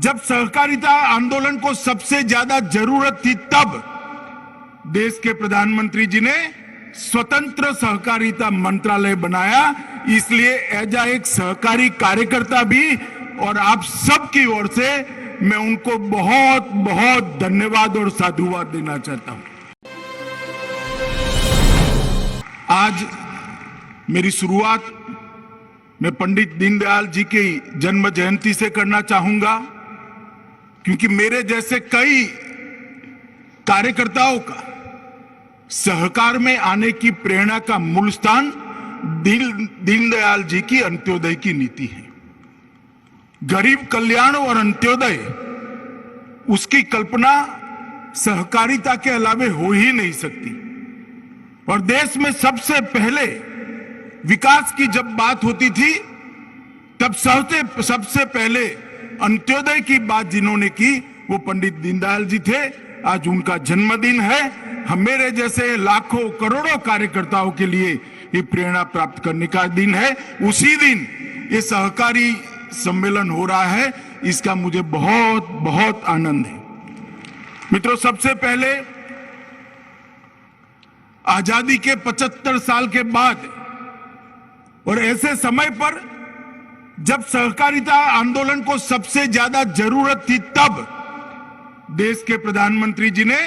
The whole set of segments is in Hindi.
जब सहकारिता आंदोलन को सबसे ज्यादा जरूरत थी, तब देश के प्रधानमंत्री जी ने स्वतंत्र सहकारिता मंत्रालय बनाया। इसलिए एज एक सहकारी कार्यकर्ता भी और आप सबकी ओर से मैं उनको बहुत बहुत धन्यवाद और साधुवाद देना चाहता हूं। आज मेरी शुरुआत मैं पंडित दीनदयाल जी की जन्म जयंती से करना चाहूंगा, क्योंकि मेरे जैसे कई कार्यकर्ताओं का सहकार में आने की प्रेरणा का मूल स्थान दीनदयाल जी की अंत्योदय की नीति है। गरीब कल्याण और अंत्योदय, उसकी कल्पना सहकारिता के अलावे हो ही नहीं सकती। और देश में सबसे पहले विकास की जब बात होती थी, तब सबसे पहले अंत्योदय की बात जिन्होंने की वो पंडित दीनदयाल जी थे। आज उनका जन्मदिन है। हम मेरे जैसे लाखों करोड़ों कार्यकर्ताओं के लिए ये प्रेरणा प्राप्त करने का दिन है। उसी दिन ये सहकारी सम्मेलन हो रहा है, इसका मुझे बहुत बहुत आनंद है। मित्रों, सबसे पहले आजादी के 75 साल के बाद और ऐसे समय पर जब सहकारिता आंदोलन को सबसे ज्यादा जरूरत थी, तब देश के प्रधानमंत्री जी ने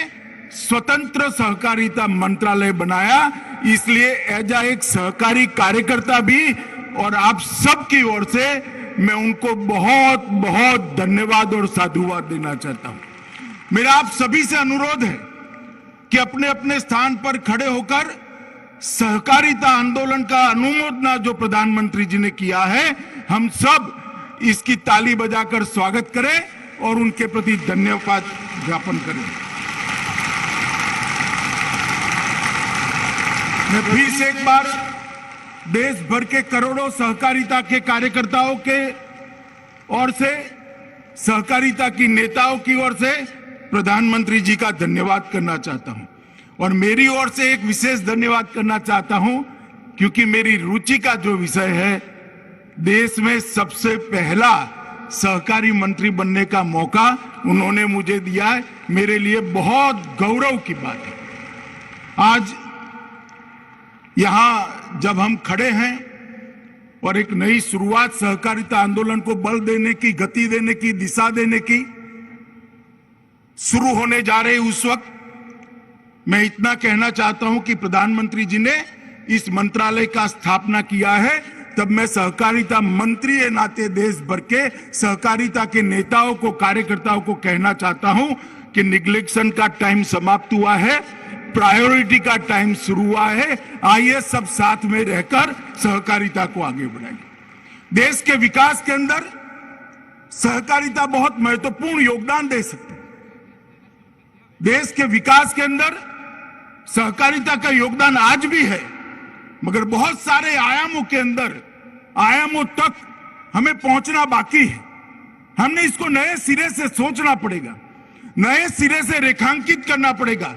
स्वतंत्र सहकारिता मंत्रालय बनाया। इसलिए एज एक सहकारी कार्यकर्ता भी और आप सबकी ओर से मैं उनको बहुत बहुत धन्यवाद और साधुवाद देना चाहता हूं। मेरा आप सभी से अनुरोध है कि अपने अपने स्थान पर खड़े होकर सहकारिता आंदोलन का अनुमोदन जो प्रधानमंत्री जी ने किया है, हम सब इसकी ताली बजाकर स्वागत करें और उनके प्रति धन्यवाद ज्ञापन करें। मैं फिर से एक बार देश भर के करोड़ों सहकारिता के कार्यकर्ताओं के ओर से, सहकारिता की नेताओं की ओर से प्रधानमंत्री जी का धन्यवाद करना चाहता हूं। और मेरी ओर से एक विशेष धन्यवाद करना चाहता हूं, क्योंकि मेरी रुचि का जो विषय है, देश में सबसे पहला सहकारी मंत्री बनने का मौका उन्होंने मुझे दिया है। मेरे लिए बहुत गौरव की बात है। आज यहां जब हम खड़े हैं और एक नई शुरुआत सहकारिता आंदोलन को बल देने की, गति देने की, दिशा देने की शुरू होने जा रही, उस वक्त मैं इतना कहना चाहता हूं कि प्रधानमंत्री जी ने इस मंत्रालय का स्थापना किया है, तब मैं सहकारिता मंत्री के नाते देश भर के सहकारिता के नेताओं को, कार्यकर्ताओं को कहना चाहता हूं कि निग्लेक्शन का टाइम समाप्त हुआ है, प्रायोरिटी का टाइम शुरू हुआ है। आइए सब साथ में रहकर सहकारिता को आगे बढ़ाएं। देश के विकास के अंदर सहकारिता बहुत महत्वपूर्ण योगदान दे सकती है। देश के विकास के अंदर सहकारिता का योगदान आज भी है, मगर बहुत सारे आयामों के अंदर, आयामों तक हमें पहुंचना बाकी है। हमने इसको नए सिरे से सोचना पड़ेगा, नए सिरे से रेखांकित करना पड़ेगा,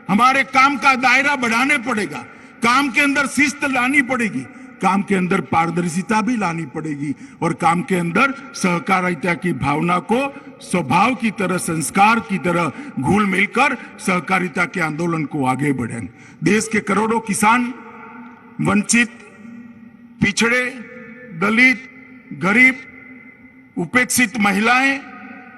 हमारे काम का दायरा बढ़ाने पड़ेगा, काम के अंदर शिस्त लानी पड़ेगी, काम के अंदर पारदर्शिता भी लानी पड़ेगी और काम के अंदर सहकारिता की भावना को स्वभाव की तरह, संस्कार की तरह घुल मिलकर सहकारिता के आंदोलन को आगे बढ़ाएं। देश के करोड़ों किसान, वंचित, पिछड़े, दलित, गरीब, उपेक्षित महिलाएं,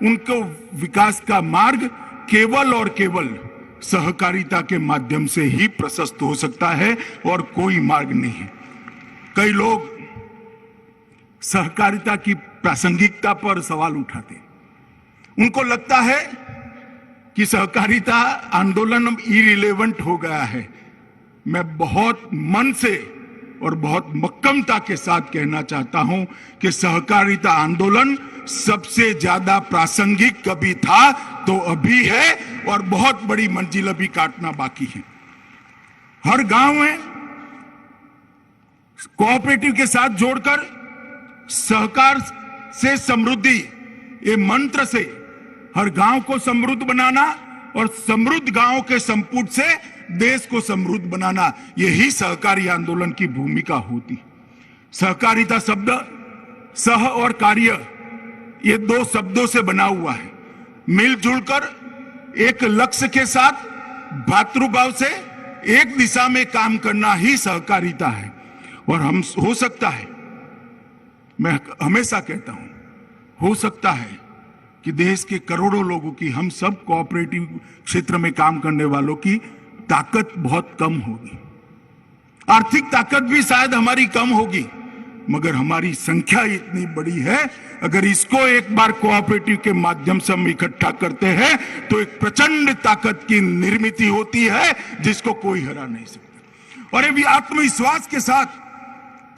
उनको विकास का मार्ग केवल और केवल सहकारिता के माध्यम से ही प्रशस्त हो सकता है और कोई मार्ग नहीं है। कई लोग सहकारिता की प्रासंगिकता पर सवाल उठाते हैं। उनको लगता है कि सहकारिता आंदोलन अब इरिलेवेंट हो गया है। मैं बहुत मन से और बहुत मक्कमता के साथ कहना चाहता हूं कि सहकारिता आंदोलन सबसे ज्यादा प्रासंगिक कभी था तो अभी है और बहुत बड़ी मंजिल अभी काटना बाकी है। हर गांव में कोऑपरेटिव के साथ जोड़कर सहकार से समृद्धि, ये मंत्र से हर गांव को समृद्ध बनाना और समृद्ध गांव के संपुट से देश को समृद्ध बनाना, यही सहकारी आंदोलन की भूमिका होती। सहकारिता शब्द सह और कार्य, ये दो शब्दों से बना हुआ है। मिलजुल कर एक लक्ष्य के साथ भातृभाव से एक दिशा में काम करना ही सहकारिता है। और हम हो सकता है, मैं हमेशा कहता हूं, हो सकता है कि देश के करोड़ों लोगों की, हम सब कोऑपरेटिव क्षेत्र में काम करने वालों की ताकत बहुत कम होगी, आर्थिक ताकत भी शायद हमारी कम होगी, मगर हमारी संख्या इतनी बड़ी है, अगर इसको एक बार कोऑपरेटिव के माध्यम से हम इकट्ठा करते हैं तो एक प्रचंड ताकत की निर्मित होती है जिसको कोई हरा नहीं सकता। और ये आत्मविश्वास के साथ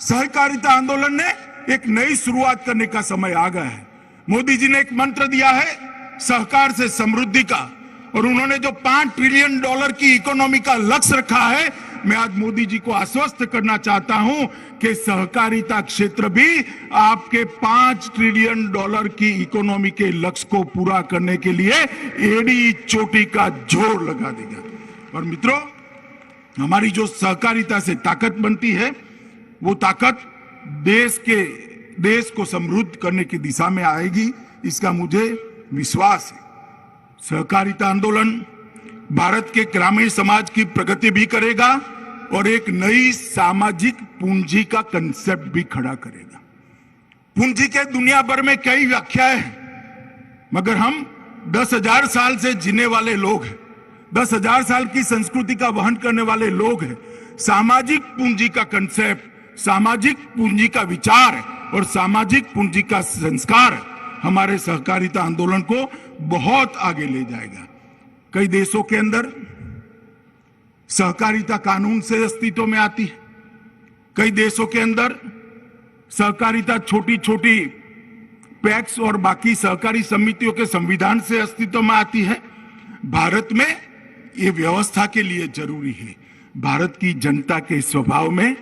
सहकारिता आंदोलन ने एक नई शुरुआत करने का समय आ गया है। मोदी जी ने एक मंत्र दिया है सहकार से समृद्धि का, और उन्होंने जो $5 ट्रिलियन की इकोनॉमी का लक्ष्य रखा है, मैं आज मोदी जी को आश्वस्त करना चाहता हूं कि सहकारिता क्षेत्र भी आपके $5 ट्रिलियन की इकोनॉमी के लक्ष्य को पूरा करने के लिए एड़ी चोटी का जोर लगा देगा। और मित्रों, हमारी जो सहकारिता से ताकत बनती है, वो ताकत देश को समृद्ध करने की दिशा में आएगी, इसका मुझे विश्वास है। सहकारिता आंदोलन भारत के ग्रामीण समाज की प्रगति भी करेगा और एक नई सामाजिक पूंजी का कंसेप्ट भी खड़ा करेगा। पूंजी के दुनिया भर में कई व्याख्याएं हैं, मगर हम 10,000 साल से जीने वाले लोग हैं, 10,000 साल की संस्कृति का वहन करने वाले लोग हैं। सामाजिक पूंजी का कंसेप्ट, सामाजिक पूंजी का विचार और सामाजिक पूंजी का संस्कार हमारे सहकारिता आंदोलन को बहुत आगे ले जाएगा। कई देशों के अंदर सहकारिता कानून से अस्तित्व में आती है, कई देशों के अंदर सहकारिता छोटी छोटी पैक्स और बाकी सहकारी समितियों के संविधान से अस्तित्व में आती है। भारत में ये व्यवस्था के लिए जरूरी है। भारत की जनता के स्वभाव में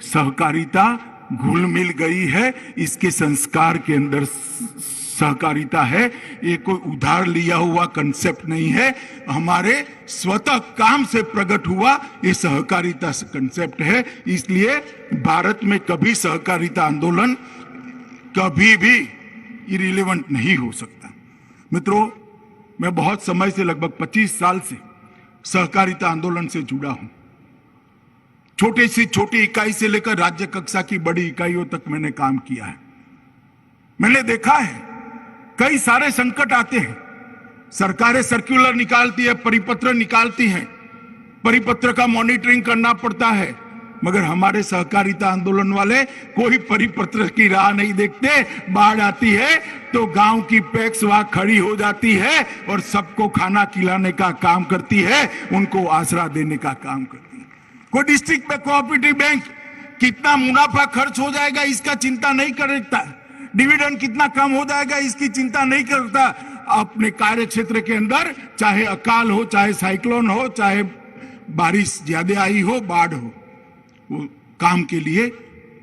सहकारिता घुल मिल गई है, इसके संस्कार के अंदर सहकारिता है। ये कोई उधार लिया हुआ कंसेप्ट नहीं है, हमारे स्वतः काम से प्रकट हुआ ये सहकारिता कंसेप्ट है। इसलिए भारत में कभी सहकारिता आंदोलन कभी भी इरिलेवेंट नहीं हो सकता। मित्रों, मैं बहुत समय से, लगभग 25 साल से सहकारिता आंदोलन से जुड़ा हूं। छोटी सी छोटी इकाई से लेकर राज्य कक्षा की बड़ी इकाइयों तक मैंने काम किया है। मैंने देखा है कई सारे संकट आते हैं, सरकारें सर्कुलर निकालती है, परिपत्र निकालती हैं, परिपत्र का मॉनिटरिंग करना पड़ता है, मगर हमारे सहकारिता आंदोलन वाले कोई परिपत्र की राह नहीं देखते। बाढ़ आती है तो गांव की पैक्स वहां खड़ी हो जाती है और सबको खाना खिलाने का काम करती है, उनको आसरा देने का काम करती है। कोई डिस्ट्रिक्ट में कोऑपरेटिव बैंक कितना मुनाफा खर्च हो जाएगा इसका चिंता नहीं करता, डिविडेंड कितना कम हो जाएगा इसकी चिंता नहीं करता। अपने कार्य क्षेत्र के अंदर चाहे अकाल हो, चाहे साइक्लोन हो, चाहे बारिश ज्यादा आई हो, बाढ़ हो, वो काम के लिए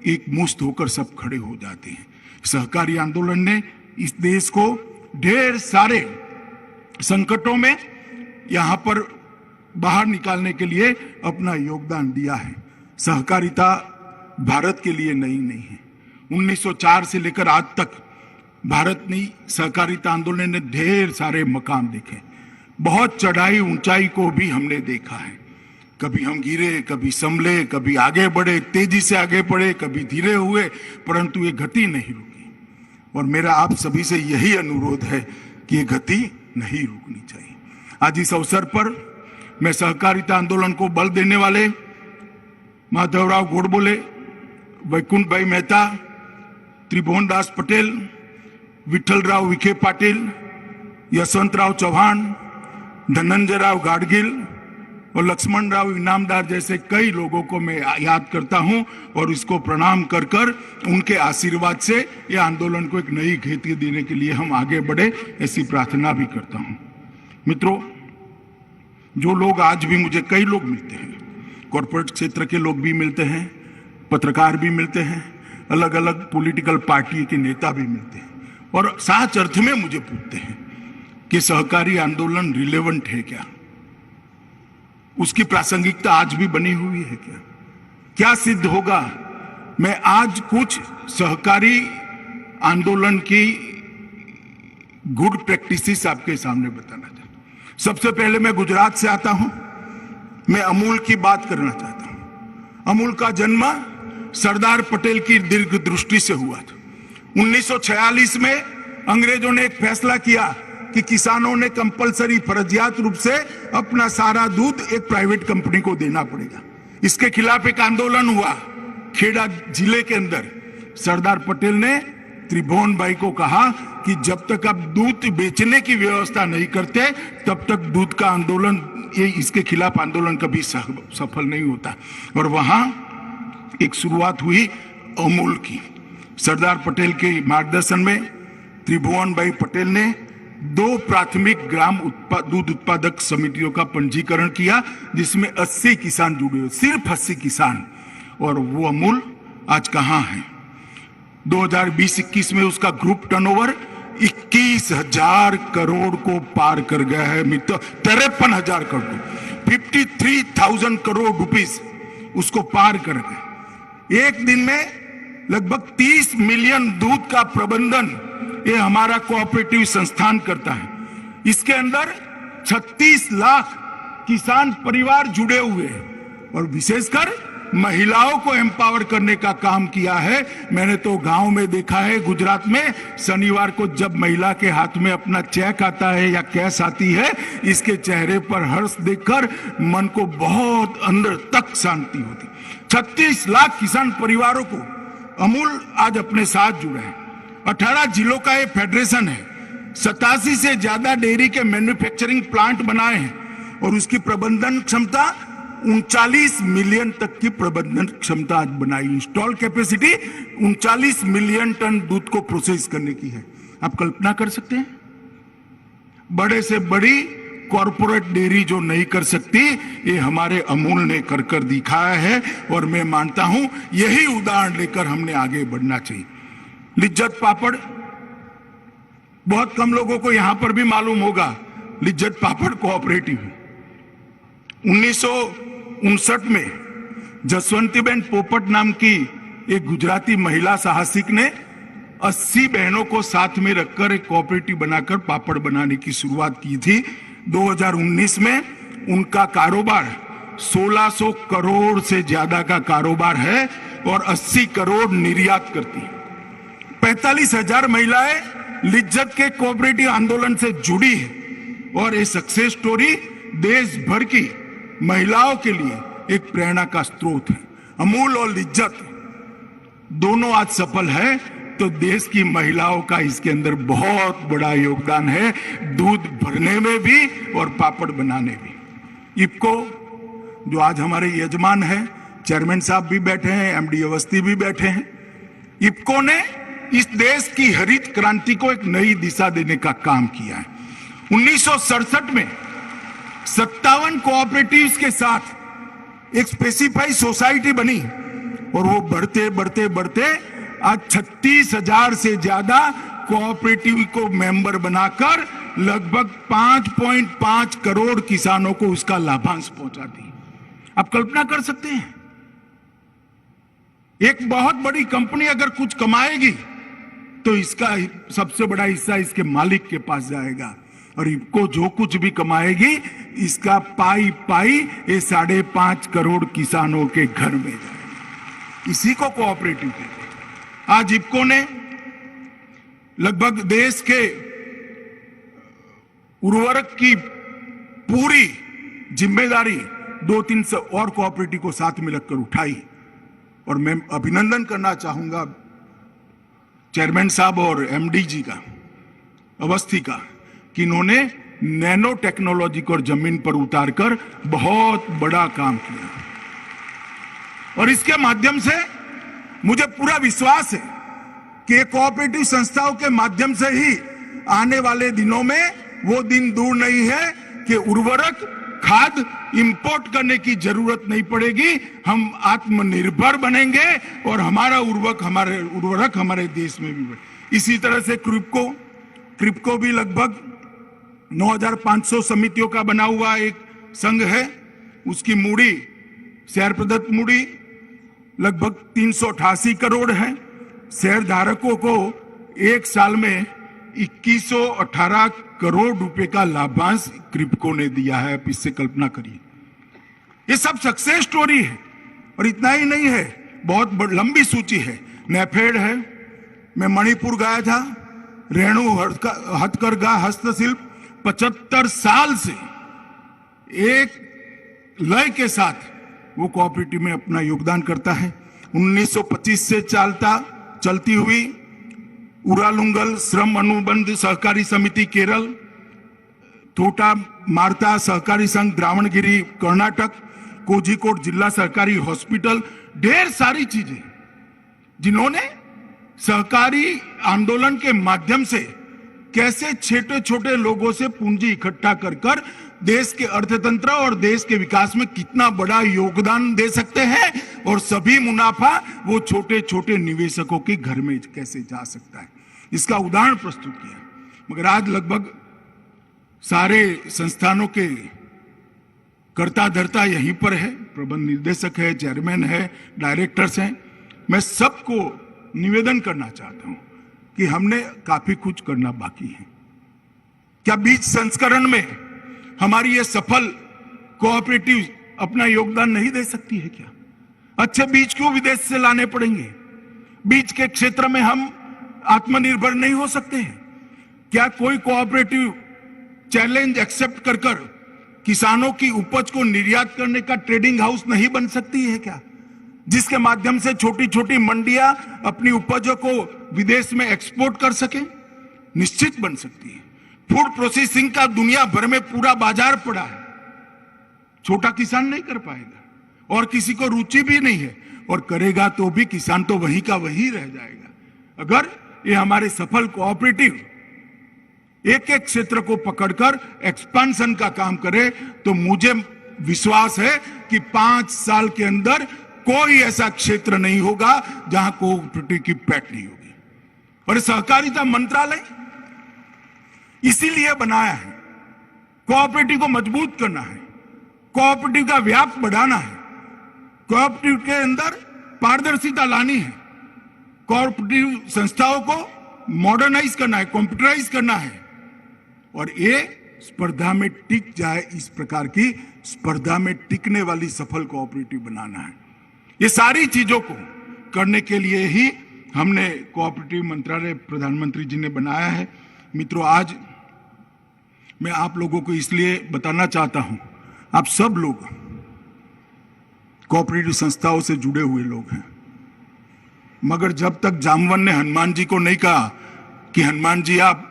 एक मुश्त होकर सब खड़े हो जाते हैं। सहकारी आंदोलन ने इस देश को ढेर सारे संकटों में यहां पर बाहर निकालने के लिए अपना योगदान दिया है। सहकारिता भारत के लिए नई नहीं है। 1904 से लेकर आज तक भारत ने सहकारिता आंदोलन ने ढेर सारे मकाम देखे, बहुत चढ़ाई ऊंचाई को भी हमने देखा है। कभी हम गिरे, कभी संभले, कभी आगे बढ़े, तेजी से आगे बढ़े, कभी धीरे हुए, परंतु ये गति नहीं रुकी। और मेरा आप सभी से यही अनुरोध है कि ये गति नहीं रुकनी चाहिए। आज इस अवसर पर मैं सहकारिता आंदोलन को बल देने वाले माधवराव गोडबोले, वैकुंठ भाई मेहता, त्रिभुवन दास पटेल, विठ्ठलराव विखे पाटिल, यशवंतराव चौहान, धनंजय राव गाडगिल और लक्ष्मण राव इनामदार जैसे कई लोगों को मैं याद करता हूं और इसको प्रणाम कर कर उनके आशीर्वाद से यह आंदोलन को एक नई गति देने के लिए हम आगे बढ़े, ऐसी प्रार्थना भी करता हूं। मित्रों, जो लोग आज भी मुझे, कई लोग मिलते हैं, कॉर्पोरेट क्षेत्र के लोग भी मिलते हैं, पत्रकार भी मिलते हैं, अलग अलग पॉलिटिकल पार्टी के नेता भी मिलते हैं और सच अर्थ में मुझे पूछते हैं कि सहकारी आंदोलन रिलेवेंट है क्या, उसकी प्रासंगिकता आज भी बनी हुई है क्या, क्या सिद्ध होगा। मैं आज कुछ सहकारी आंदोलन की गुड प्रैक्टिसेस आपके सामने बताना चाहता हूं। सबसे पहले मैं गुजरात से आता हूं, मैं अमूल की बात करना चाहता हूं। अमूल का जन्म सरदार पटेल की दीर्घ दृष्टि से हुआ था। 1946 में अंग्रेजों ने एक फैसला किया कि किसानों ने कंपलसरी फर्जियात रूप से अपना सारा दूध एक प्राइवेट कंपनी को देना पड़ेगा। इसके खिलाफ एक आंदोलन हुआ खेड़ा जिले के अंदर। सरदार पटेल ने त्रिभुवन भाई को कहा कि जब तक आप दूध बेचने की व्यवस्था नहीं करते तब तक दूध का आंदोलन, ये इसके खिलाफ आंदोलन कभी सफल नहीं होता। और वहां एक शुरुआत हुई अमूल की। सरदार पटेल के मार्गदर्शन में त्रिभुवन भाई पटेल ने 2 प्राथमिक ग्राम दूध उत्पादक समितियों का पंजीकरण किया, जिसमें 80 किसान जुड़े हुए, सिर्फ 80 किसान। और वो अमूल आज कहां है? 2020-21 में उसका ग्रुप टर्नओवर 21,000 करोड़ को पार कर गया है मित्र। 53,000 करोड़, 53,000 करोड़ रुपीस उसको पार कर गए। एक दिन में लगभग 30 मिलियन दूध का प्रबंधन ये हमारा कोऑपरेटिव संस्थान करता है। इसके अंदर 36 लाख किसान परिवार जुड़े हुए हैं और विशेषकर महिलाओं को एम्पावर करने का काम किया है। मैंने तो गांव में देखा है, गुजरात में, शनिवार को जब महिला के हाथ में अपना चेक आता है या कैश आती है, इसके चेहरे पर हर्ष देखकर मन को बहुत अंदर तक शांति होती। 36 लाख किसान परिवारों को अमूल आज अपने साथ जुड़ा है। 18 जिलों का ये फेडरेशन है। 87 से ज्यादा डेयरी के मैन्युफैक्चरिंग प्लांट बनाए हैं और उसकी प्रबंधन क्षमता 39 मिलियन तक की प्रबंधन क्षमता आज बनाई। इंस्टॉल कैपेसिटी 39 मिलियन टन दूध को प्रोसेस करने की है। आप कल्पना कर सकते हैं? बड़े से बड़ी कॉरपोरेट डेयरी जो नहीं कर सकती, ये हमारे अमूल ने कर दिखाया है। और मैं मानता हूं यही उदाहरण लेकर हमने आगे बढ़ना चाहिए। लिज्जत पापड़, बहुत कम लोगों को यहां पर भी मालूम होगा, लिज्जत पापड़ कोऑपरेटिव है। 1959 में जसवंतीबेन पोपट नाम की एक गुजराती महिला साहसिक ने 80 बहनों को साथ में रखकर एक कोऑपरेटिव बनाकर पापड़ बनाने की शुरुआत की थी। 2019 में उनका कारोबार 1600 करोड़ से ज्यादा का कारोबार है और 80 करोड़ निर्यात करती है। 45,000 महिलाएं लिज्जत के कोऑपरेटिव आंदोलन से जुड़ी है और ये सक्सेस स्टोरी देश भर की महिलाओं के लिए एक प्रेरणा का स्रोत है। अमूल और लिज्जत दोनों आज सफल है तो देश की महिलाओं का इसके अंदर बहुत बड़ा योगदान है, दूध भरने में भी और पापड़ बनाने भी। इफको जो आज हमारे यजमान हैं, चेयरमैन साहब भी बैठे हैं, एमडी अवस्थी भी बैठे हैं। इफको ने इस देश की हरित क्रांति को एक नई दिशा देने का काम किया है। 1967 में 57 कोऑपरेटिव्स के साथ एक स्पेसिफाइड सोसाइटी बनी और वो बढ़ते बढ़ते बढ़ते आज 36,000 से ज्यादा कोऑपरेटिव को मेंबर बनाकर लगभग 5.5 करोड़ किसानों को उसका लाभांश पहुंचाती है। आप कल्पना कर सकते हैं, एक बहुत बड़ी कंपनी अगर कुछ कमाएगी तो इसका सबसे बड़ा हिस्सा इसके मालिक के पास जाएगा और इनको जो कुछ भी कमाएगी इसका पाई पाई ये 5.5 करोड़ किसानों के घर में जाएगा। इसी को कोऑपरेटिव कहते हैं। आज इफको ने लगभग देश के उर्वरक की पूरी जिम्मेदारी 2-3 और कोऑपरेटिव को साथ में लगकर उठाई और मैं अभिनंदन करना चाहूंगा चेयरमैन साहब और एमडी जी का, अवस्थी का, कि इन्होंने नैनो टेक्नोलॉजी को जमीन पर उतारकर बहुत बड़ा काम किया और इसके माध्यम से मुझे पूरा विश्वास है कि कोऑपरेटिव संस्थाओं के माध्यम से ही आने वाले दिनों में वो दिन दूर नहीं है कि उर्वरक खाद इंपोर्ट करने की जरूरत नहीं पड़ेगी। हम आत्मनिर्भर बनेंगे और हमारा उर्वरक हमारे देश में भी बढ़े। इसी तरह से क्रिप्को भी लगभग 9,500 समितियों का बना हुआ एक संघ है। उसकी मूड़ी, शेयर प्रदत्त मूड़ी लगभग 388 करोड़ है। शेयर धारकों को एक साल में 2118 करोड़ रुपए का लाभांश क्रिप्को ने दिया है। आप इससे कल्पना करिए, ये सब सक्सेस स्टोरी है। और इतना ही नहीं है, बहुत लंबी सूची है। नेफेड है, मैं मणिपुर गया था, रेणु हथकरघा हस्तशिल्प 75 साल से एक लय के साथ वो कोऑपरेटिव में अपना योगदान करता है। 1925 से चलती हुई उरालुंगल श्रम अनुबंध सहकारी समिति केरल, तोटा मारता सहकारी संघ द्रावणगिरी कर्नाटक, कोझिकोड जिला सहकारी हॉस्पिटल, ढेर सारी चीजें जिन्होंने सहकारी आंदोलन के माध्यम से कैसे छोटे छोटे लोगों से पूंजी इकट्ठा कर कर देश के अर्थतंत्र और देश के विकास में कितना बड़ा योगदान दे सकते हैं, और सभी मुनाफा वो छोटे छोटे निवेशकों के घर में कैसे जा सकता है, इसका उदाहरण प्रस्तुत किया। मगर आज लगभग सारे संस्थानों के कर्ता धर्ता यहीं पर है, प्रबंध निर्देशक है, चेयरमैन है, डायरेक्टर्स हैं। मैं सबको निवेदन करना चाहता हूं कि हमने काफी कुछ करना बाकी है। क्या बीज संस्करण में हमारी ये सफल कोऑपरेटिव अपना योगदान नहीं दे सकती है? क्या अच्छे बीज क्यों विदेश से लाने पड़ेंगे? बीज के क्षेत्र में हम आत्मनिर्भर नहीं हो सकते हैं? क्या कोई कोऑपरेटिव चैलेंज एक्सेप्ट कर कर किसानों की उपज को निर्यात करने का ट्रेडिंग हाउस नहीं बन सकती है क्या, जिसके माध्यम से छोटी छोटी मंडियां अपनी उपजों को विदेश में एक्सपोर्ट कर सके? निश्चित बन सकती है। फूड प्रोसेसिंग का दुनिया भर में पूरा बाजार पड़ा है, छोटा किसान नहीं कर पाएगा और किसी को रुचि भी नहीं है, और करेगा तो भी किसान तो वही का वही रह जाएगा। अगर ये हमारे सफल कोऑपरेटिव एक एक क्षेत्र को पकड़कर एक्सपेंशन का काम करे तो मुझे विश्वास है कि 5 साल के अंदर कोई ऐसा क्षेत्र नहीं होगा जहां कोऑपरेटिव की पैठ नहीं होगी। और सहकारिता मंत्रालय इसीलिए बनाया है, कोऑपरेटिव को मजबूत करना है, कोऑपरेटिव का व्याप बढ़ाना है, कोऑपरेटिव के अंदर पारदर्शिता लानी है, कोऑपरेटिव संस्थाओं को मॉडर्नाइज करना है, कंप्यूटराइज करना है, और ये स्पर्धा में टिक जाए, इस प्रकार की स्पर्धा में टिकने वाली सफल कोऑपरेटिव बनाना है। ये सारी चीजों को करने के लिए ही हमने कोऑपरेटिव मंत्रालय प्रधानमंत्री जी ने बनाया है। मित्रों, आज मैं आप लोगों को इसलिए बताना चाहता हूं, आप सब लोग कोऑपरेटिव संस्थाओं से जुड़े हुए लोग हैं, मगर जब तक जामवन ने हनुमान जी को नहीं कहा कि हनुमान जी आप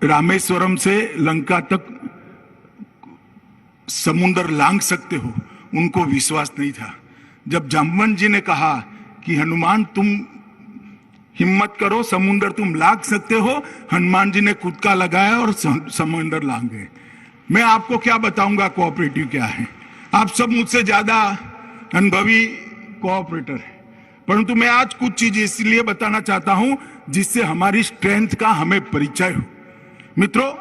रामेश्वरम से लंका तक समुद्र लांघ सकते हो, उनको विश्वास नहीं था। जब जामवन जी ने कहा कि हनुमान तुम हिम्मत करो, समुद्र तुम लांघ सकते हो, हनुमान जी ने खुद का लगाया और समुद्र लांघ गए। मैं आपको क्या बताऊंगा कोऑपरेटिव क्या है, आप सब मुझसे ज्यादा अनुभवी कोऑपरेटर है, परंतु मैं आज कुछ चीजें इसलिए बताना चाहता हूं जिससे हमारी स्ट्रेंथ का हमें परिचय हो। मित्रों,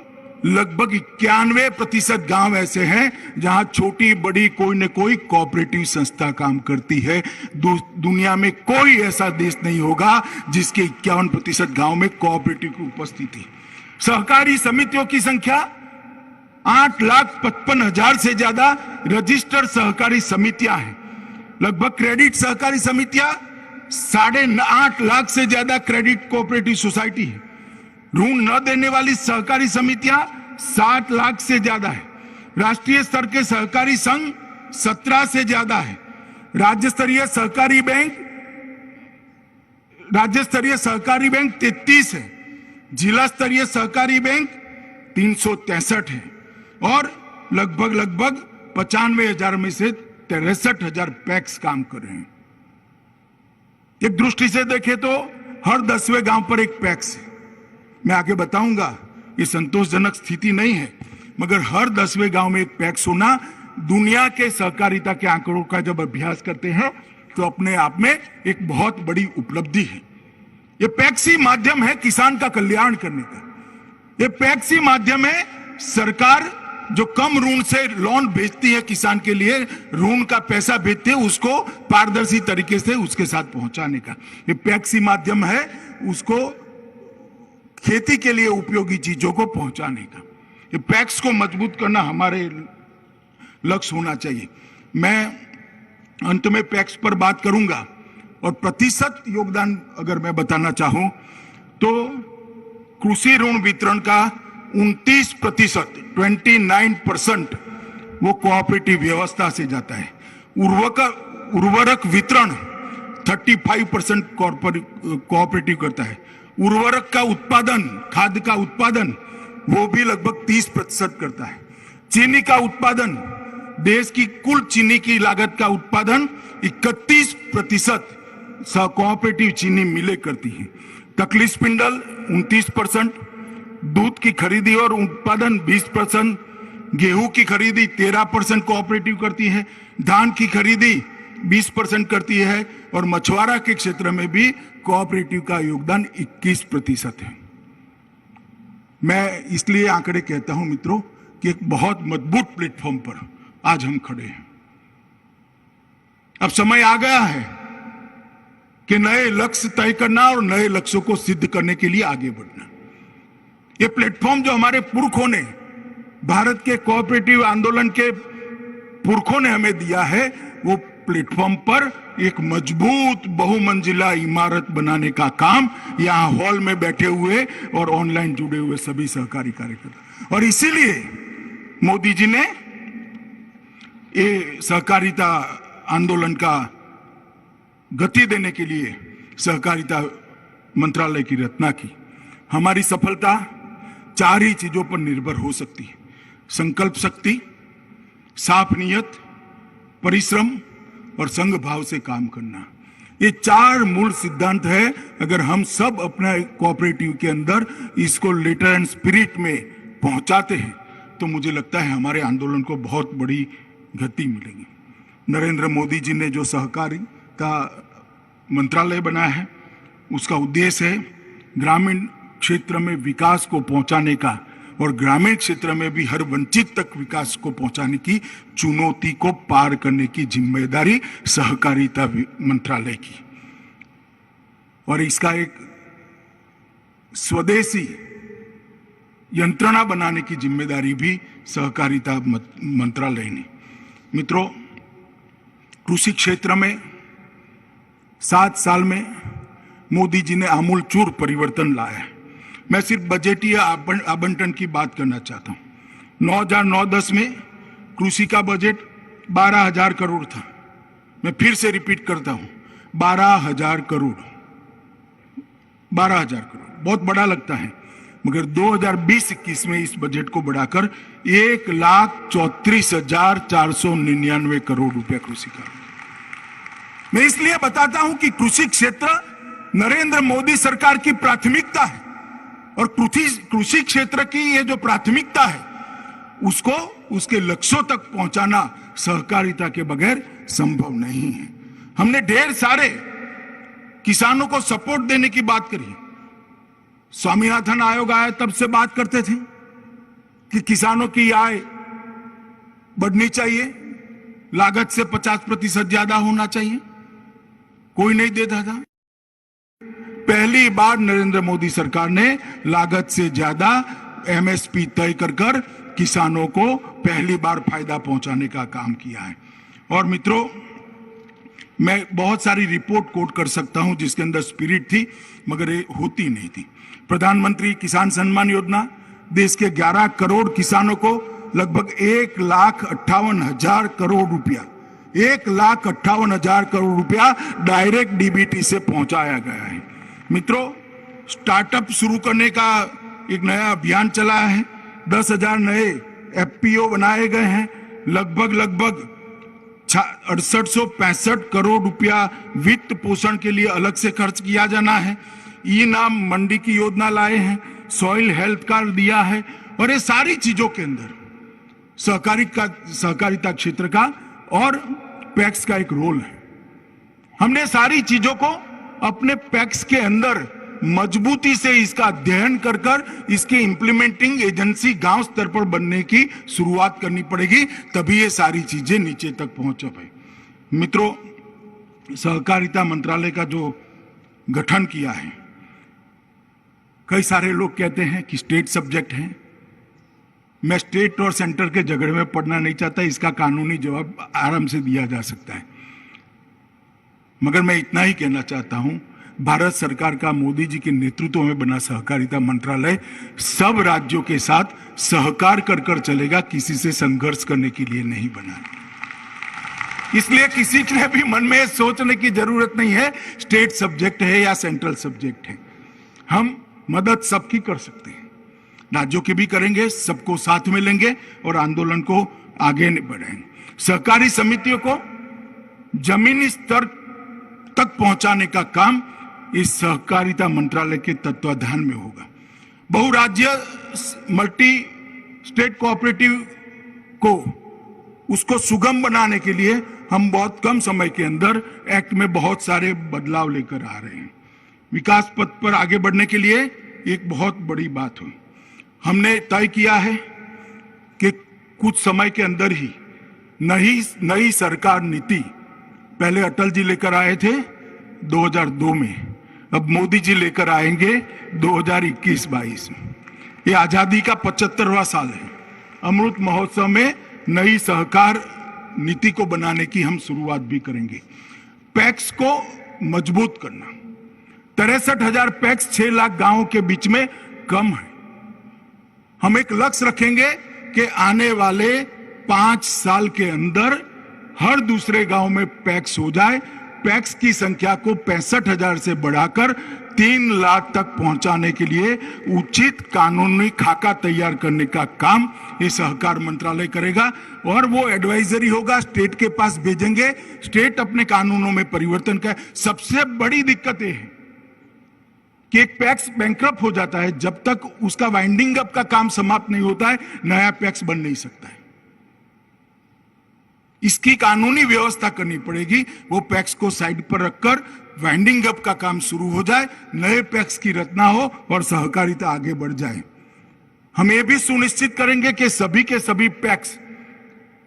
लगभग 91% गांव ऐसे हैं जहां छोटी बड़ी कोई न कोई कोऑपरेटिव संस्था काम करती है। दुनिया में कोई ऐसा देश नहीं होगा जिसके 51% गांव में कोऑपरेटिव की उपस्थिति। सहकारी समितियों की संख्या 8,55,000 से ज्यादा रजिस्टर्ड सहकारी समितियां हैं। लगभग क्रेडिट सहकारी समितियां 8.5 लाख से ज्यादा क्रेडिट कोऑपरेटिव सोसाइटी है। ऋण न देने वाली सहकारी समितियां 7 लाख से ज्यादा है। राष्ट्रीय स्तर के सहकारी संघ 17 से ज्यादा है। राज्य स्तरीय सहकारी बैंक 33 है। जिला स्तरीय सहकारी बैंक 363 है, और लगभग 95,000 में से 63,000 पैक्स काम कर रहे हैं। एक दृष्टि से देखें तो हर 10वें गांव पर एक पैक्स है। मैं आगे बताऊंगा, ये संतोषजनक स्थिति नहीं है, मगर हर 10वें गांव में एक पैक्स होना दुनिया के सहकारिता के आंकड़ों का जब अभ्यास करते हैं तो अपने आप में एक बहुत बड़ी उपलब्धि है। ये पैक्स ही माध्यम है किसान का कल्याण करने का। ये पैक्स ही माध्यम है सरकार जो कम ऋण से लोन भेजती है किसान के लिए, ऋण का पैसा भेजते है उसको पारदर्शी तरीके से उसके साथ पहुंचाने का। ये पैक्स ही माध्यम है उसको खेती के लिए उपयोगी चीजों को पहुंचाने का। ये पैक्स को मजबूत करना हमारे लक्ष्य होना चाहिए। मैं अंत में पैक्स पर बात करूंगा और प्रतिशत योगदान अगर मैं बताना चाहूं तो कृषि ऋण वितरण का 29%, 29% वो कोऑपरेटिव व्यवस्था से जाता है। उर्वरक वितरण 35% कोऑपरेटिव करता है। उर्वरक का उत्पादन, खाद का उत्पादन वो भी लगभग 30% करता है। चीनी का उत्पादन, देश की कुल चीनी की लागत का उत्पादन 31% कोऑपरेटिव चीनी मिले करती है। तकली स्पिंडल 29%, दूध की खरीदी और उत्पादन 20%, गेहूं की खरीदी 13% कोऑपरेटिव करती है, धान की खरीदी 20% करती है और मछुआरा के क्षेत्र में भी कोऑपरेटिव का योगदान 21% है। मैं इसलिए आंकड़े कहता हूं मित्रों कि एक बहुत मजबूत प्लेटफॉर्म पर आज हम खड़े हैं। अब समय आ गया है कि नए लक्ष्य तय करना और नए लक्ष्यों को सिद्ध करने के लिए आगे बढ़ना। ये प्लेटफॉर्म जो हमारे पुरखों ने, भारत के कोऑपरेटिव आंदोलन के पुरखों ने हमें दिया है, वो प्लेटफॉर्म पर एक मजबूत बहुमंजिला इमारत बनाने का काम यहां हॉल में बैठे हुए और ऑनलाइन जुड़े हुए सभी सहकारी कार्यकर्ता, और इसीलिए मोदी जी ने ये सहकारिता आंदोलन का गति देने के लिए सहकारिता मंत्रालय की रचना की। हमारी सफलता 4 ही चीजों पर निर्भर हो सकती है: संकल्प शक्ति, साफ नियत, परिश्रम और संघ भाव से काम करना। ये 4 मूल सिद्धांत है। अगर हम सब अपना कोऑपरेटिव के अंदर इसको लेटर एंड स्पिरिट में पहुंचाते हैं तो मुझे लगता है हमारे आंदोलन को बहुत बड़ी गति मिलेगी। नरेंद्र मोदी जी ने जो सहकारिता मंत्रालय बनाया है उसका उद्देश्य है ग्रामीण क्षेत्र में विकास को पहुंचाने का और ग्रामीण क्षेत्र में भी हर वंचित तक विकास को पहुंचाने की चुनौती को पार करने की जिम्मेदारी सहकारिता मंत्रालय की, और इसका एक स्वदेशी यंत्रणा बनाने की जिम्मेदारी भी सहकारिता मंत्रालय ने। मित्रों, कृषि क्षेत्र में 7 साल में मोदी जी ने आमूलचूर परिवर्तन लाया है। मैं सिर्फ बजटीय आवंटन की बात करना चाहता हूं। 2009-10 में कृषि का बजट 12,000 करोड़ था। मैं फिर से रिपीट करता हूं, 12,000 करोड़। 12,000 करोड़ बहुत बड़ा लगता है, मगर 2020-21 में इस बजट को बढ़ाकर 1,34,499 करोड़ रुपया कृषि का। मैं इसलिए बताता हूं कि कृषि क्षेत्र नरेंद्र मोदी सरकार की प्राथमिकता है, और कृषि क्षेत्र की ये जो प्राथमिकता है उसको उसके लक्ष्यों तक पहुंचाना सहकारिता के बगैर संभव नहीं है। हमने ढेर सारे किसानों को सपोर्ट देने की बात करी। स्वामीनाथन आयोग आया तब से बात करते थे कि किसानों की आय बढ़नी चाहिए, लागत से 50% ज्यादा होना चाहिए, कोई नहीं देता था। पहली बार नरेंद्र मोदी सरकार ने लागत से ज्यादा एमएसपी तय कर किसानों को पहली बार फायदा पहुंचाने का काम किया है। और मित्रों, मैं बहुत सारी रिपोर्ट कोट कर सकता हूं जिसके अंदर स्पिरिट थी, मगर ये होती नहीं थी। प्रधानमंत्री किसान सम्मान योजना देश के 11 करोड़ किसानों को लगभग 1,58,000 करोड़ रुपया, 1,58,000 करोड़ रुपया डायरेक्ट डीबीटी से पहुंचाया गया है। मित्रों, स्टार्टअप शुरू करने का एक नया अभियान चला है। 10,000 नए एफपीओ बनाए गए हैं। लगभग 6865 करोड़ रुपया वित्त पोषण के लिए अलग से खर्च किया जाना है। ई नाम मंडी की योजना लाए हैं, सॉइल हेल्थ कार्ड दिया है, और ये सारी चीजों के अंदर सहकारिता क्षेत्र का और पैक्स का एक रोल है। हमने सारी चीजों को अपने पैक्स के अंदर मजबूती से इसका अध्ययन कर इसकी इंप्लीमेंटिंग एजेंसी गांव स्तर पर बनने की शुरुआत करनी पड़ेगी, तभी ये सारी चीजें नीचे तक पहुंच पाए। मित्रों, सहकारिता मंत्रालय का जो गठन किया है कई सारे लोग कहते हैं कि स्टेट सब्जेक्ट है। मैं स्टेट और सेंटर के झगड़े में पड़ना नहीं चाहता, इसका कानूनी जवाब आराम से दिया जा सकता है। मगर मैं इतना ही कहना चाहता हूं, भारत सरकार का मोदी जी के नेतृत्व में बना सहकारिता मंत्रालय सब राज्यों के साथ सहकार कर कर चलेगा, किसी से संघर्ष करने के लिए नहीं बना। इसलिए किसी के भी मन में सोचने की जरूरत नहीं है स्टेट सब्जेक्ट है या सेंट्रल सब्जेक्ट है। हम मदद सबकी कर सकते हैं, राज्यों की भी करेंगे, सबको साथ में लेंगे और आंदोलन को आगे बढ़ाएंगे। सहकारी समितियों को जमीनी स्तर तक पहुंचाने का काम इस सहकारिता मंत्रालय के तत्वाधान में होगा। बहुराज्य मल्टी स्टेट कोऑपरेटिव को उसको सुगम बनाने के लिए हम बहुत कम समय के अंदर एक्ट में बहुत सारे बदलाव लेकर आ रहे हैं। विकास पथ पर आगे बढ़ने के लिए एक बहुत बड़ी बात हुई, हमने तय किया है कि कुछ समय के अंदर ही नई सरकार नीति, पहले अटल जी लेकर आए थे 2002 में, अब मोदी जी लेकर आएंगे 2021-22 में। ये आजादी का 75वां साल है। अमृत महोत्सव में नई सहकार नीति को बनाने की हम शुरुआत भी करेंगे। पैक्स को मजबूत करना, 63,000 पैक्स 6 लाख गांवों के बीच में कम है। हम एक लक्ष्य रखेंगे कि आने वाले 5 साल के अंदर हर दूसरे गांव में पैक्स हो जाए। पैक्स की संख्या को 65,000 से बढ़ाकर 3 लाख तक पहुंचाने के लिए उचित कानूनी खाका तैयार करने का काम ये सहकार मंत्रालय करेगा और वो एडवाइजरी होगा, स्टेट के पास भेजेंगे, स्टेट अपने कानूनों में परिवर्तन करे। सबसे बड़ी दिक्कत ये है कि एक पैक्स बैंकरप्ट हो जाता है, जब तक उसका वाइंडिंग अप का काम समाप्त नहीं होता है नया पैक्स बन नहीं सकता है। इसकी कानूनी व्यवस्था करनी पड़ेगी, वो पैक्स को साइड पर रखकर वाइंडिंग अप का काम शुरू हो जाए, नए पैक्स की रचना हो और सहकारिता आगे बढ़ जाए। हम ये भी सुनिश्चित करेंगे कि सभी के सभी पैक्स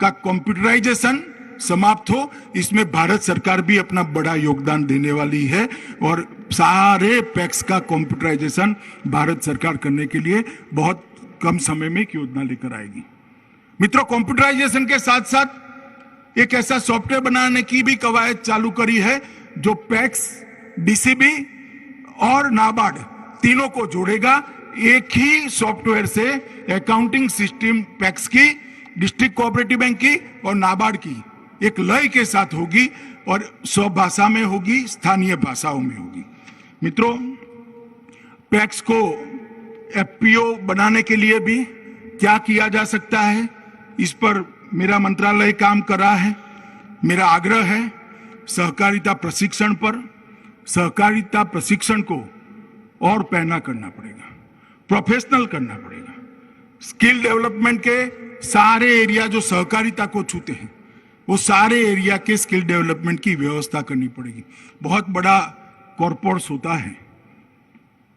का कंप्यूटराइजेशन समाप्त हो। इसमें भारत सरकार भी अपना बड़ा योगदान देने वाली है और सारे पैक्स का कंप्यूटराइजेशन भारत सरकार करने के लिए बहुत कम समय में एक योजना लेकर आएगी। मित्रों, कंप्यूटराइजेशन के साथ साथ एक ऐसा सॉफ्टवेयर बनाने की भी कवायद चालू करी है जो पैक्स, डीसीबी और नाबार्ड तीनों को जोड़ेगा। एक ही सॉफ्टवेयर से अकाउंटिंग सिस्टम पैक्स की, डिस्ट्रिक्ट कोऑपरेटिव बैंक की और नाबार्ड की एक लय के साथ होगी और 100 भाषा में होगी, स्थानीय भाषाओं में होगी। मित्रों, पैक्स को एफपीओ बनाने के लिए भी क्या किया जा सकता है, इस पर मेरा मंत्रालय काम कर रहा है। मेरा आग्रह है सहकारिता प्रशिक्षण पर, सहकारिता प्रशिक्षण को और पैना करना पड़ेगा, प्रोफेशनल करना पड़ेगा। स्किल डेवलपमेंट के सारे एरिया जो सहकारिता को छूते हैं, वो सारे एरिया के स्किल डेवलपमेंट की व्यवस्था करनी पड़ेगी। बहुत बड़ा कॉर्पोरेट्स होता है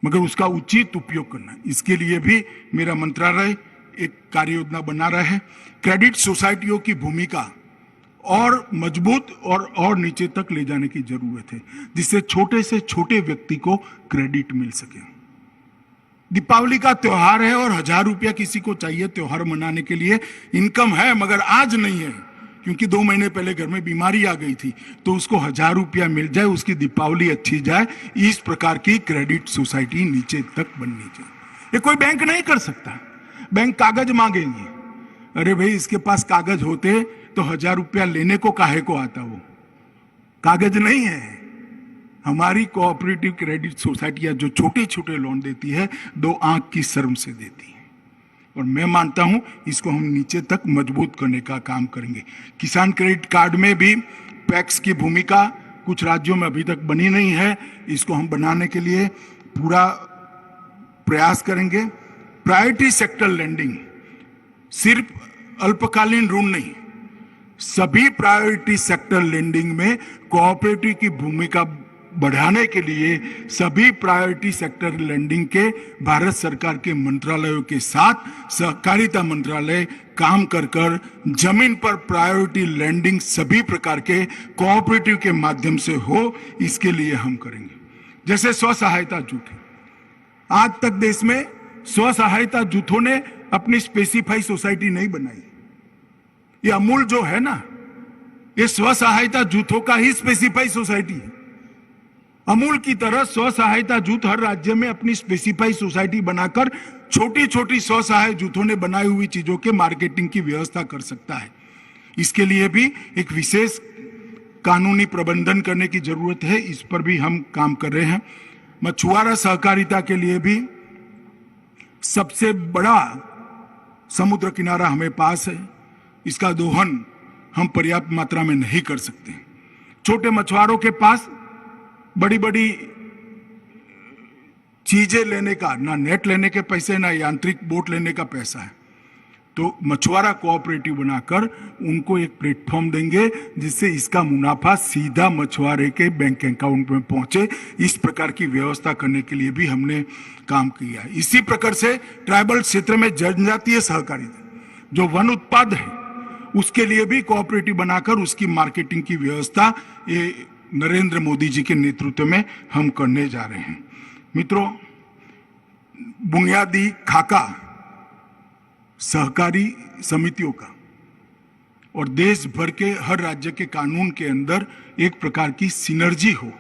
मगर उसका उचित उपयोग करना, इसके लिए भी मेरा मंत्रालय एक कार्य योजना बना रहा है। क्रेडिट सोसाइटियों की भूमिका और मजबूत और नीचे तक ले जाने की जरूरत है, जिससे छोटे से छोटे व्यक्ति को क्रेडिट मिल सके। दीपावली का त्योहार है और 1000 रुपया किसी को चाहिए त्योहार मनाने के लिए, इनकम है मगर आज नहीं है क्योंकि 2 महीने पहले घर में बीमारी आ गई थी, तो उसको 1000 रुपया मिल जाए, उसकी दीपावली अच्छी जाए। इस प्रकार की क्रेडिट सोसाइटी नीचे तक बननी चाहिए। ये कोई बैंक नहीं कर सकता। बैंक कागज मांगेंगे, अरे भाई इसके पास कागज होते तो 1000 रुपया लेने को काहे को आता, वो कागज नहीं है। हमारी कोऑपरेटिव क्रेडिट सोसाइटियां जो छोटे छोटे लोन देती है 2 आंख की शर्म से देती है और मैं मानता हूं इसको हम नीचे तक मजबूत करने का काम करेंगे। किसान क्रेडिट कार्ड में भी पैक्स की भूमिका कुछ राज्यों में अभी तक बनी नहीं है, इसको हम बनाने के लिए पूरा प्रयास करेंगे। प्रायोरिटी सेक्टर लेंडिंग, सिर्फ अल्पकालीन ऋण नहीं, सभी प्रायोरिटी सेक्टर लेंडिंग में कोऑपरेटिव की भूमिका बढ़ाने के लिए सभी प्रायोरिटी सेक्टर लेंडिंग के भारत सरकार के मंत्रालयों के साथ सहकारिता मंत्रालय काम कर जमीन पर प्रायोरिटी लेंडिंग सभी प्रकार के कोऑपरेटिव के माध्यम से हो, इसके लिए हम करेंगे। जैसे स्व सहायता जुट, आज तक देश में स्व सहायता जूथों ने अपनी स्पेसिफाई सोसाइटी नहीं बनाई। ये अमूल जो है ना, ये स्व सहायता जूथों का ही स्पेसिफाई सोसाइटी है। अमूल की तरह स्व सहायता जूथ हर राज्य में अपनी स्पेसिफाई सोसाइटी बनाकर छोटी छोटी स्व सहायता जूथों ने बनाई हुई चीजों के मार्केटिंग की व्यवस्था कर सकता है। इसके लिए भी एक विशेष कानूनी प्रबंधन करने की जरूरत है। इस पर भी हम काम कर रहे हैं। मछुआरा सहकारिता के लिए भी सबसे बड़ा समुद्र किनारा हमें पास है। इसका दोहन हम पर्याप्त मात्रा में नहीं कर सकते। छोटे मछुआरों के पास बड़ी बड़ी चीजें लेने का ना नेट लेने के पैसे, ना यांत्रिक बोट लेने का पैसा है। तो मछुआरा कोऑपरेटिव बनाकर उनको एक प्लेटफॉर्म देंगे जिससे इसका मुनाफा सीधा मछुआरे के बैंक अकाउंट में पहुंचे। इस प्रकार की व्यवस्था करने के लिए भी हमने काम किया है। इसी प्रकार से ट्राइबल क्षेत्र में जनजातीय सहकारिता जो वन उत्पाद है उसके लिए भी कोऑपरेटिव बनाकर उसकी मार्केटिंग की व्यवस्था ये नरेंद्र मोदी जी के नेतृत्व में हम करने जा रहे हैं। मित्रों, बुनियादी खाका सहकारी समितियों का और देश भर के हर राज्य के कानून के अंदर एक प्रकार की सिनर्जी हो,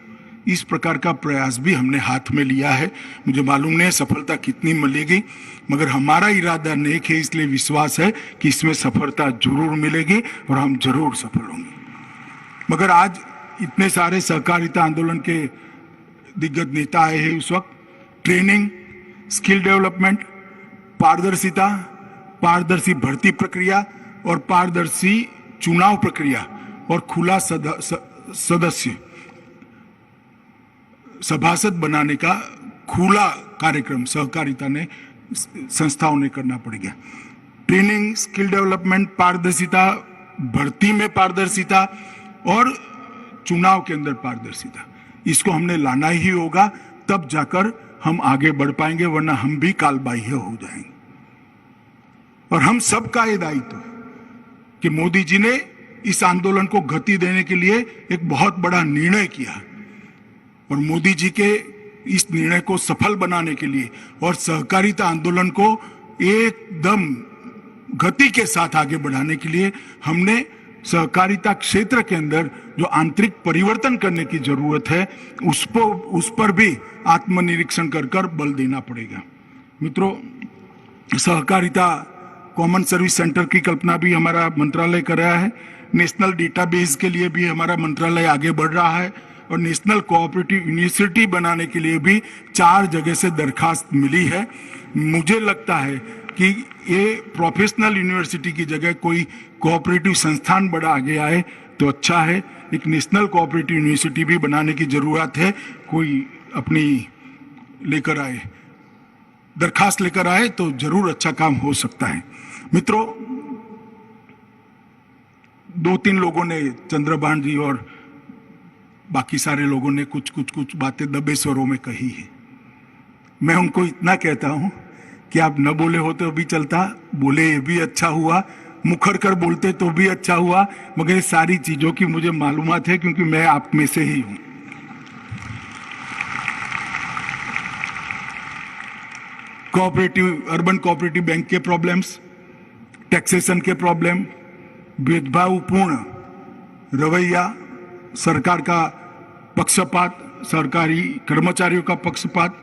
इस प्रकार का प्रयास भी हमने हाथ में लिया है। मुझे मालूम नहीं सफलता कितनी मिलेगी, मगर हमारा इरादा नेक है, इसलिए विश्वास है कि इसमें सफलता जरूर मिलेगी और हम जरूर सफल होंगे। मगर आज इतने सारे सहकारिता आंदोलन के दिग्गज नेता आए हैं। उस वक्त ट्रेनिंग, स्किल डेवलपमेंट, पारदर्शिता, पारदर्शी भर्ती प्रक्रिया और पारदर्शी चुनाव प्रक्रिया और खुला सदस्य सभासद बनाने का खुला कार्यक्रम सहकारिता ने संस्थाओं ने करना पड़ेगा। ट्रेनिंग, स्किल डेवलपमेंट, पारदर्शिता, भर्ती में पारदर्शिता और चुनाव के अंदर पारदर्शिता, इसको हमने लाना ही होगा, तब जाकर हम आगे बढ़ पाएंगे, वरना हम भी कालबाह्य हो जाएंगे। और हम सबका ये दायित्व है कि मोदी जी ने इस आंदोलन को गति देने के लिए एक बहुत बड़ा निर्णय किया और मोदी जी के इस निर्णय को सफल बनाने के लिए और सहकारिता आंदोलन को एकदम गति के साथ आगे बढ़ाने के लिए हमने सहकारिता क्षेत्र के अंदर जो आंतरिक परिवर्तन करने की जरूरत है उस पर भी आत्मनिरीक्षण कर बल देना पड़ेगा। मित्रों, सहकारिता कॉमन सर्विस सेंटर की कल्पना भी हमारा मंत्रालय कर रहा है। नेशनल डेटाबेस के लिए भी हमारा मंत्रालय आगे बढ़ रहा है और नेशनल कोऑपरेटिव यूनिवर्सिटी बनाने के लिए भी 4 जगह से दरखास्त मिली है। मुझे लगता है कि ये प्रोफेशनल यूनिवर्सिटी की जगह कोई कोऑपरेटिव संस्थान बड़ा आगे आए तो अच्छा है। एक नेशनल कोऑपरेटिव यूनिवर्सिटी भी बनाने की जरूरत है। कोई अपनी लेकर आए, दरखास्त लेकर आए तो जरूर अच्छा काम हो सकता है। मित्रों, 2-3 लोगों ने, चंद्रभान जी और बाकी सारे लोगों ने कुछ बातें दबे स्वरों में कही है। मैं उनको इतना कहता हूं कि आप न बोले हो तो भी चलता, बोले ये भी अच्छा हुआ, मुखर कर बोलते तो भी अच्छा हुआ, मगर ये सारी चीजों की मुझे मालूमात है क्योंकि मैं आप में से ही हूं। कोऑपरेटिव, अर्बन कोऑपरेटिव बैंक के प्रॉब्लम्स, टैक्सेशन के प्रॉब्लम, भेदभावपूर्ण रवैया, सरकार का पक्षपात, सरकारी कर्मचारियों का पक्षपात,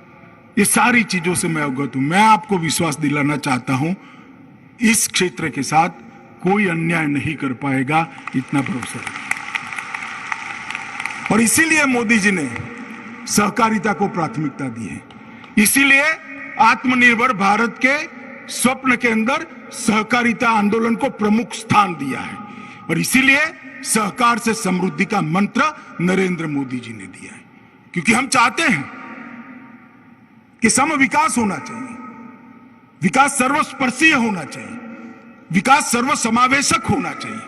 ये सारी चीजों से मैं अवगत हूं। मैं आपको विश्वास दिलाना चाहता हूं, इस क्षेत्र के साथ कोई अन्याय नहीं कर पाएगा, इतना भरोसा है। और इसीलिए मोदी जी ने सहकारिता को प्राथमिकता दी है। इसीलिए आत्मनिर्भर भारत के स्वप्न के अंदर सहकारिता आंदोलन को प्रमुख स्थान दिया है और इसीलिए सहकार से समृद्धि का मंत्र नरेंद्र मोदी जी ने दिया है, क्योंकि हम चाहते हैं कि सम विकास होना चाहिए, विकास सर्वस्पर्शीय होना चाहिए, विकास सर्वसमावेशक होना चाहिए,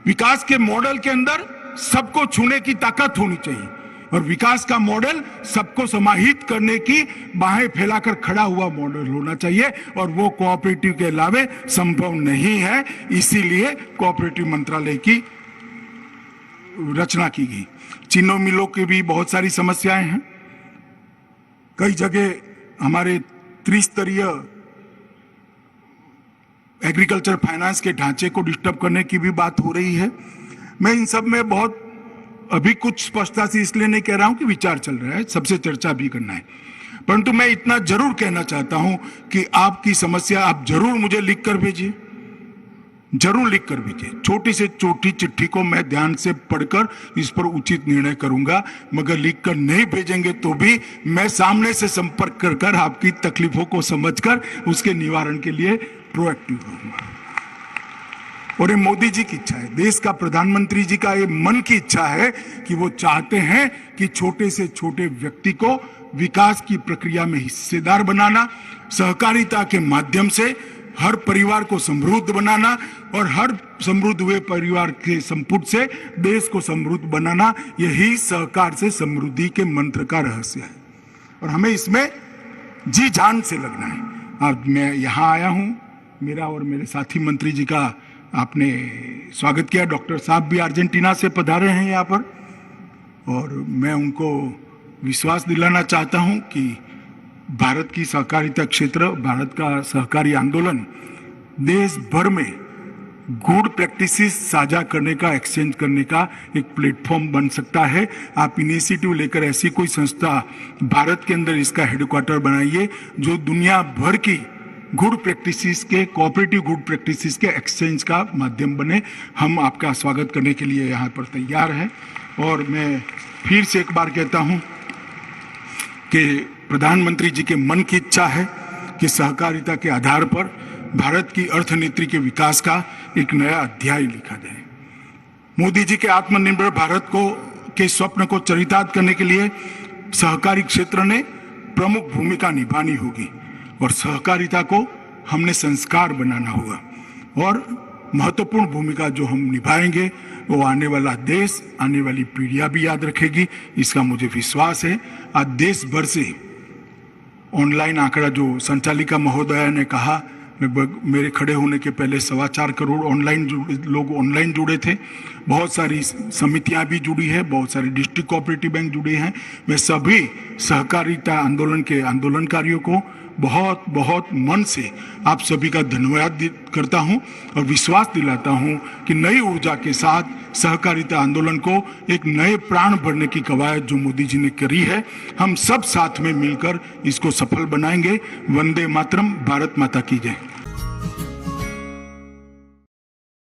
विकास के मॉडल के अंदर सबको छूने की ताकत होनी चाहिए और विकास का मॉडल सबको समाहित करने की बाहें फैलाकर खड़ा हुआ मॉडल होना चाहिए और वो कोऑपरेटिव के अलावे संभव नहीं है। इसीलिए कोऑपरेटिव मंत्रालय की रचना की गई। चीनों मिलों की भी बहुत सारी समस्याएं हैं। कई जगह हमारे त्रिस्तरीय एग्रीकल्चर फाइनेंस के ढांचे को डिस्टर्ब करने की भी बात हो रही है। मैं इन सब में बहुत अभी कुछ स्पष्टता से इसलिए नहीं कह रहा हूं कि विचार चल रहा है, सबसे चर्चा भी करना है, परंतु मैं इतना जरूर कहना चाहता हूं कि आपकी समस्या आप जरूर मुझे लिख कर भेजिए, जरूर लिख कर भेजिए। छोटी से छोटी चिट्ठी को मैं ध्यान से पढ़कर इस पर उचित निर्णय करूंगा, मगर लिख कर नहीं भेजेंगे तो भी मैं सामने से संपर्क कर आपकी तकलीफों को समझकर उसके निवारण के लिए प्रोएक्टिव रहूंगा। और ये मोदी जी की इच्छा है, देश का प्रधानमंत्री जी का ये मन की इच्छा है कि वो चाहते हैं कि छोटे से छोटे व्यक्ति को विकास की प्रक्रिया में हिस्सेदार बनाना, सहकारिता के माध्यम से हर परिवार को समृद्ध बनाना और हर समृद्ध हुए परिवार के संपुट से देश को समृद्ध बनाना, यही सहकार से समृद्धि के मंत्र का रहस्य है और हमें इसमें जी जान से लगना है। अब मैं यहाँ आया हूँ, मेरा और मेरे साथी मंत्री जी का आपने स्वागत किया, डॉक्टर साहब भी अर्जेंटीना से पधारे हैं यहाँ पर, और मैं उनको विश्वास दिलाना चाहता हूँ कि भारत की सहकारिता क्षेत्र, भारत का सहकारी आंदोलन देश भर में गुड प्रैक्टिसेस साझा करने का, एक्सचेंज करने का एक प्लेटफॉर्म बन सकता है। आप इनिशिएटिव लेकर ऐसी कोई संस्था भारत के अंदर इसका हेडक्वार्टर बनाइए जो दुनिया भर की गुड प्रैक्टिसेस के, कोऑपरेटिव गुड प्रैक्टिसेस के एक्सचेंज का माध्यम बने। हम आपका स्वागत करने के लिए यहाँ पर तैयार हैं और मैं फिर से एक बार कहता हूँ कि प्रधानमंत्री जी के मन की इच्छा है कि सहकारिता के आधार पर भारत की अर्थनीति के विकास का एक नया अध्याय लिखा जाए। मोदी जी के आत्मनिर्भर भारत को के स्वप्न को चरितार्थ करने के लिए सहकारी क्षेत्र ने प्रमुख भूमिका निभानी होगी और सहकारिता को हमने संस्कार बनाना होगा और महत्वपूर्ण भूमिका जो हम निभाएंगे वो आने वाला देश, आने वाली पीढ़ियां भी याद रखेगी, इसका मुझे विश्वास है। आज देश भर से ऑनलाइन आंकड़ा जो संचालिका महोदया ने कहा, लगभग मेरे खड़े होने के पहले 4.25 करोड़ लोग ऑनलाइन जुड़े थे। बहुत सारी समितियां भी जुड़ी है, बहुत सारे डिस्ट्रिक्ट कोऑपरेटिव बैंक जुड़े हैं। मैं सभी सहकारिता आंदोलन के आंदोलनकारियों को बहुत बहुत मन से आप सभी का धन्यवाद करता हूं और विश्वास दिलाता हूं कि नई ऊर्जा के साथ सहकारिता आंदोलन को एक नए प्राण भरने की कवायद जो मोदी जी ने करी है, हम सब साथ में मिलकर इसको सफल बनाएंगे। वंदे मातरम, भारत माता की जय।